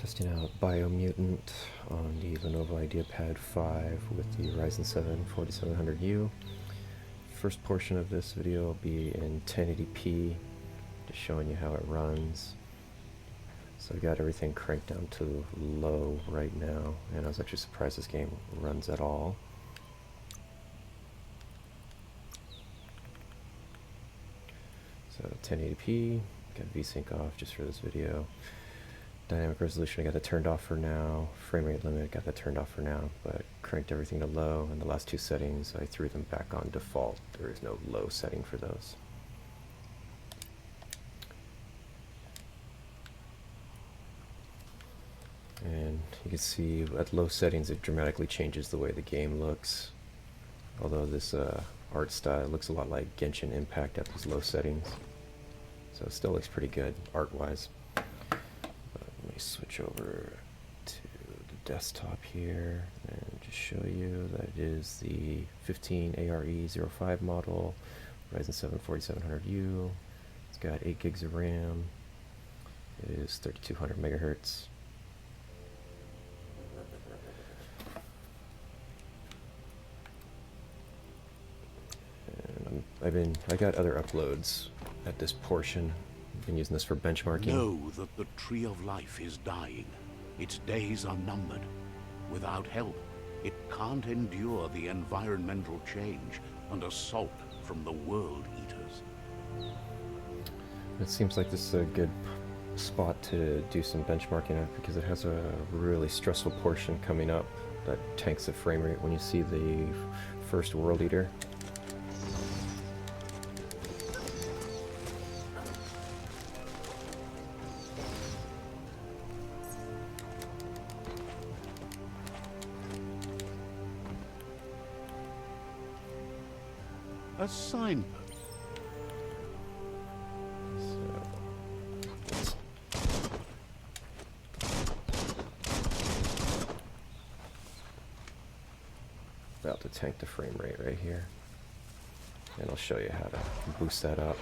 Testing out Biomutant on the Lenovo Ideapad 5 with the Ryzen 4700U. First portion of this video will be in 1080p, just showing you how it runs. So I've got everything cranked down to low right now, and I was actually surprised this game runs at all. So 1080p, got VSync off just for this video. Dynamic resolution, I got that turned off for now. Frame rate limit, got that turned off for now, but cranked everything to low, and the last two settings, I threw them back on default. There is no low setting for those. And you can see at low settings, it dramatically changes the way the game looks. Although this art style looks a lot like Genshin Impact at these low settings. So it still looks pretty good art-wise. Let me switch over to the desktop here and just show you that it is the 15ARE05 model, Ryzen 7 4700U. It's got 8 gigs of RAM. It is 3200 megahertz. And I got other uploads at this portion. I've been using this for benchmarking. Know that the tree of life is dying. Its days are numbered. Without help, it can't endure the environmental change and assault from the world eaters. It seems like this is a good spot to do some benchmarking at because it has a really stressful portion coming up that tanks the frame rate when you see the first world eater. A signpost. About to tank the frame rate right here, and I'll show you how to boost that up.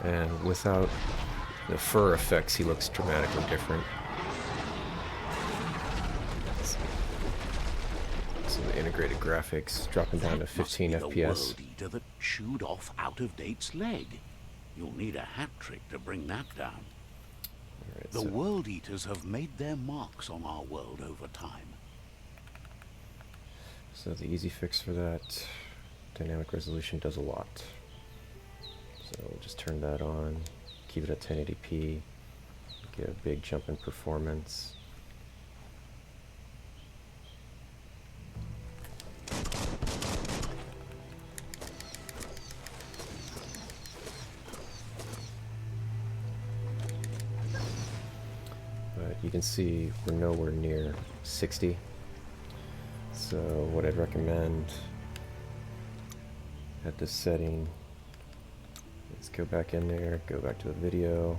And without the fur effects, he looks dramatically different. So the integrated graphics dropping down to 15 FPS. The FPS. world eater that chewed off out-of-date's leg. You'll need a hat trick to bring that down. Right, the world eaters have made their marks on our world over time. So the easy fix for that, dynamic resolution does a lot. So we'll just turn that on, keep it at 1080p, get a big jump in performance. But you can see we're nowhere near 60. So what I'd recommend at this setting is go back in there, go back to the video,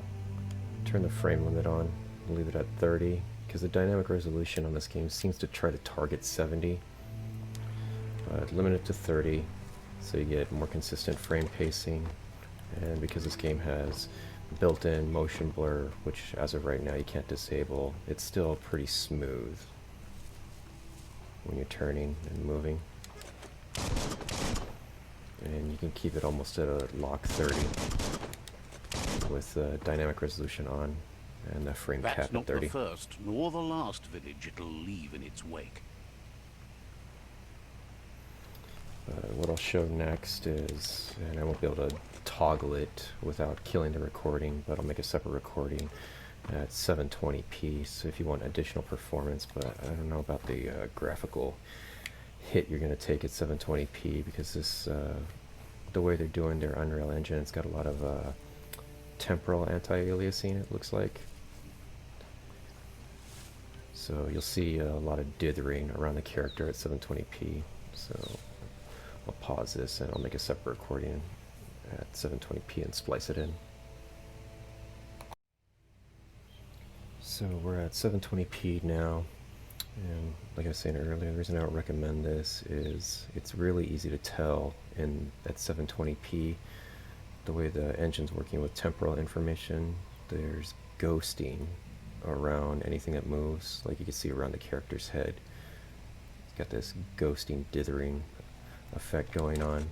turn the frame limit on, and leave it at 30, because the dynamic resolution on this game seems to try to target 70. But limit it to 30 so you get more consistent frame pacing, and because this game has built-in motion blur, which as of right now you can't disable, it's still pretty smooth when you're turning and moving. And you can keep it almost at a lock 30 with dynamic resolution on and the frame cap at 30. That's not the first nor the last village it'll leave in its wake. What I'll show next is, and I won't be able to toggle it without killing the recording, but I'll make a separate recording at 720p, so if you want additional performance, but I don't know about the graphical hit you're going to take at 720p, because this, the way they're doing their Unreal Engine, it's got a lot of temporal anti-aliasing, it looks like. So you'll see a lot of dithering around the character at 720p, so I'll pause this and I'll make a separate recording at 720p and splice it in. So we're at 720p now, and like I was saying earlier, the reason I don't recommend this is it's really easy to tell at 720p the way the engine's working with temporal information. There's ghosting around anything that moves. Like you can see around the character's head. It's got this ghosting, dithering effect going on.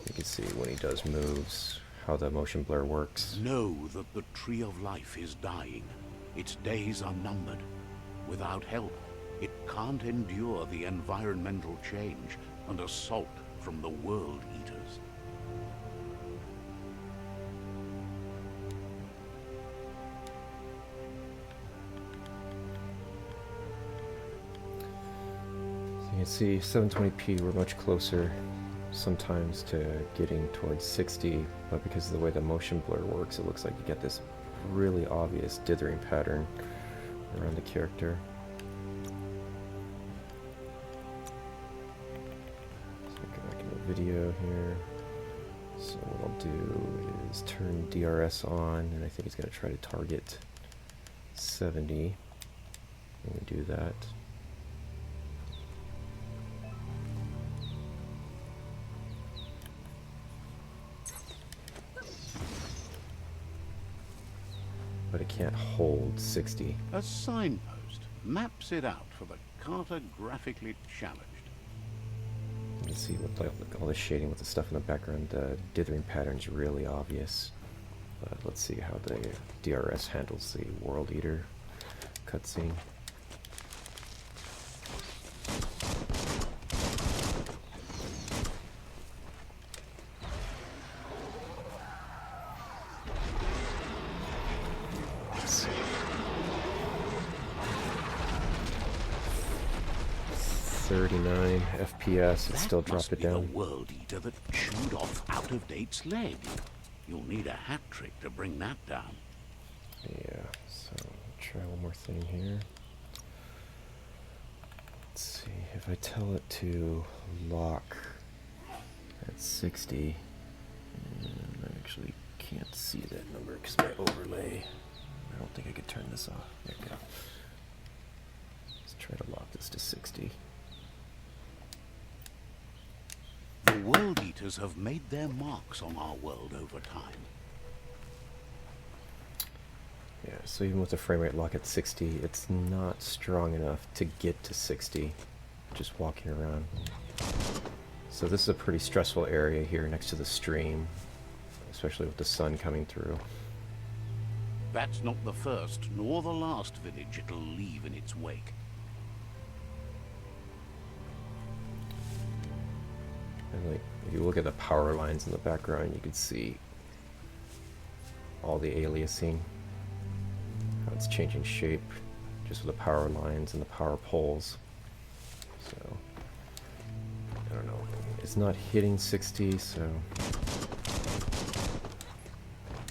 You can see when he does moves, how the motion blur works. Know that the tree of life is dying. Its days are numbered. Without help, it can't endure the environmental change and assault from the world eaters. So you can see 720p, we're much closer sometimes to getting towards 60, but because of the way the motion blur works, it looks like you get this really obvious dithering pattern around the character. So I'll go back into the video here. So what I'll do is turn DRS on, and I think it's going to try to target 70. When we do that, but it can't hold 60. A signpost maps it out for the cartographically challenged. You can see with all the shading with the stuff in the background, the dithering pattern is really obvious. But let's see how the DRS handles the World Eater cutscene. Let's see. 39 FPS, it still dropped it down. The world eater that chewed off out-of-date's leg. You'll need a hat trick to bring that down. Yeah, so try one more thing here. Let's see, if I tell it to lock at 60, and I actually can't see that number because my overlay, I don't think I could turn this off. There we go. Let's try to lock this to 60. The world eaters have made their marks on our world over time. Yeah, so even with the frame rate lock at 60, it's not strong enough to get to 60 just walking around. So this is a pretty stressful area here next to the stream, especially with the sun coming through. That's not the first nor the last village it'll leave in its wake. And like, if you look at the power lines in the background, you can see all the aliasing, how it's changing shape just with the power lines and the power poles. So, I don't know, it's not hitting 60, so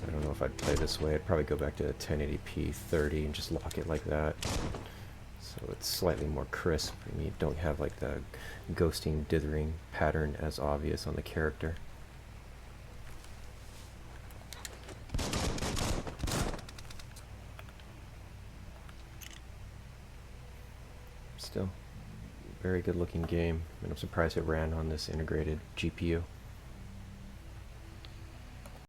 I don't know if I'd play this way. I'd probably go back to 1080p 30 and just lock it like that. So it's slightly more crisp, and you don't have like the ghosting, dithering pattern as obvious on the character. Still, very good looking game, and I'm surprised it ran on this integrated GPU.